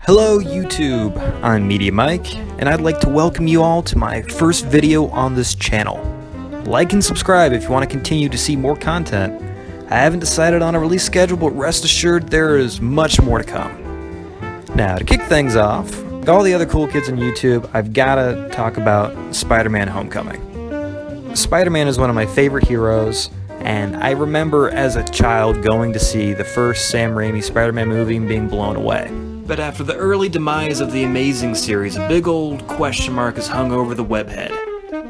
Hello YouTube, I'm Media Mike, and I'd like to welcome you all to my first video on this channel. Like and subscribe if you want to continue to see more content. I haven't decided on a release schedule, but rest assured there is much more to come. Now, to kick things off, like all the other cool kids on YouTube, I've gotta talk about Spider-Man Homecoming. Spider-Man is one of my favorite heroes, and I remember as a child going to see the first Sam Raimi Spider-Man movie and being blown away. But after the early demise of the Amazing series, a big old question mark is hung over the webhead.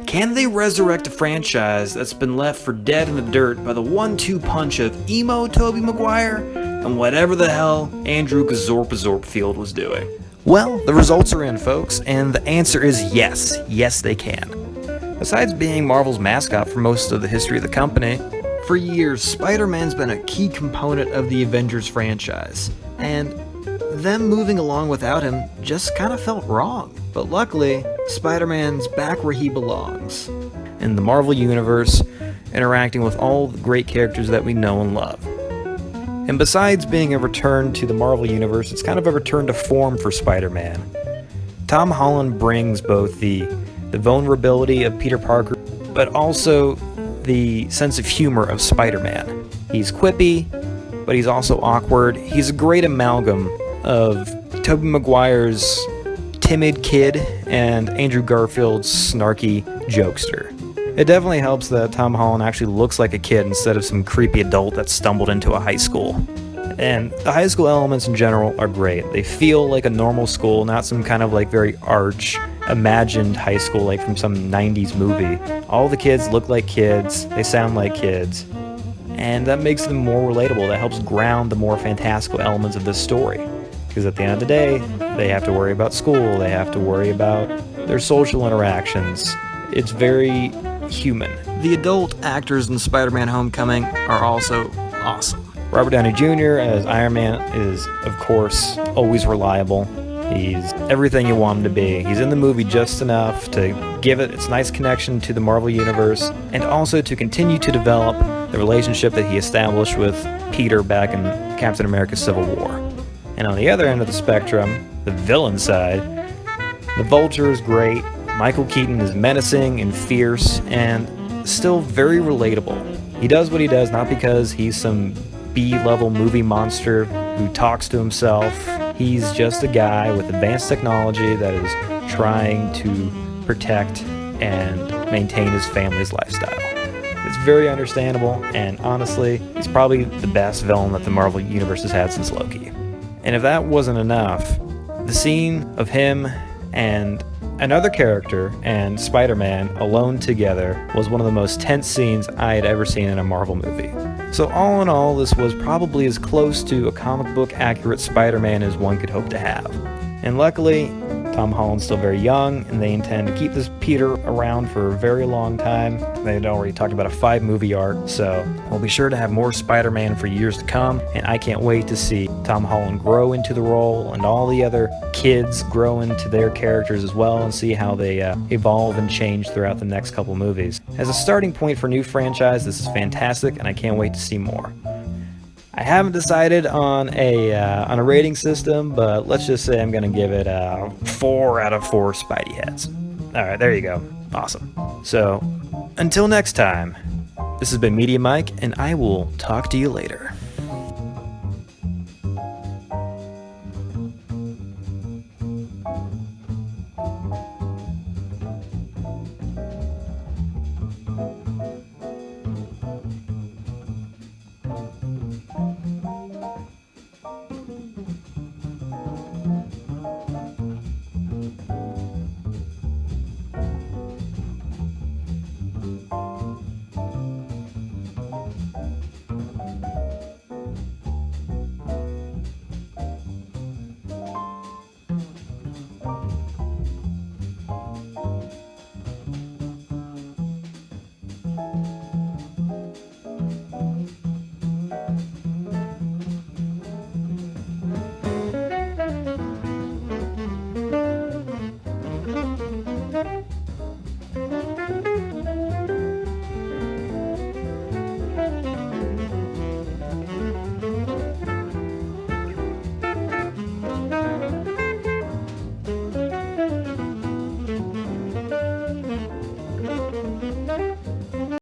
Can they resurrect a franchise that's been left for dead in the dirt by the 1-2 punch of emo Tobey Maguire and whatever the hell Andrew Gazorp-Azorpfield was doing? Well, the results are in, folks, and the answer is yes. Yes, they can. Besides being Marvel's mascot for most of the history of the company, for years, Spider-Man's been a key component of the Avengers franchise, and them moving along without him just kind of felt wrong. But luckily, Spider-Man's back where he belongs, in the Marvel Universe, interacting with all the great characters that we know and love. And besides being a return to the Marvel Universe, it's kind of a return to form for Spider-Man. Tom Holland brings both the vulnerability of Peter Parker, but also the sense of humor of Spider-Man. He's quippy, but he's also awkward. He's a great amalgam of Tobey Maguire's timid kid and Andrew Garfield's snarky jokester. It definitely helps that Tom Holland actually looks like a kid instead of some creepy adult that stumbled into a high school. And the high school elements in general are great. They feel like a normal school, not some kind of like very arch, imagined high school like from some 90s movie. All the kids look like kids, they sound like kids, and that makes them more relatable. That helps ground the more fantastical elements of this story. Because at the end of the day, they have to worry about school, they have to worry about their social interactions. It's very human. The adult actors in Spider-Man Homecoming are also awesome. Robert Downey Jr. as Iron Man is, of course, always reliable. He's everything you want him to be. He's in the movie just enough to give it its nice connection to the Marvel Universe, and also to continue to develop the relationship that he established with Peter back in Captain America Civil War. And on the other end of the spectrum, the villain side, the Vulture is great. Michael Keaton is menacing and fierce and still very relatable. He does what he does not because he's some B-level movie monster who talks to himself. He's just a guy with advanced technology that is trying to protect and maintain his family's lifestyle. It's very understandable, and honestly, he's probably the best villain that the Marvel Universe has had since Loki. And if that wasn't enough, the scene of him and another character and Spider-Man alone together was one of the most tense scenes I had ever seen in a Marvel movie. So all in all, this was probably as close to a comic book accurate Spider-Man as one could hope to have. And luckily, Tom Holland's still very young, and they intend to keep this Peter around for a very long time. They had already talked about a 5-movie arc, so we'll be sure to have more Spider-Man for years to come, and I can't wait to see Tom Holland grow into the role, and all the other kids grow into their characters as well, and see how they evolve and change throughout the next couple movies. As a starting point for a new franchise, this is fantastic, and I can't wait to see more. I haven't decided on a rating system, but let's just say I'm going to give it a 4 out of 4 Spidey heads. Alright, there you go. Awesome. So, until next time, this has been Media Mike, and I will talk to you later.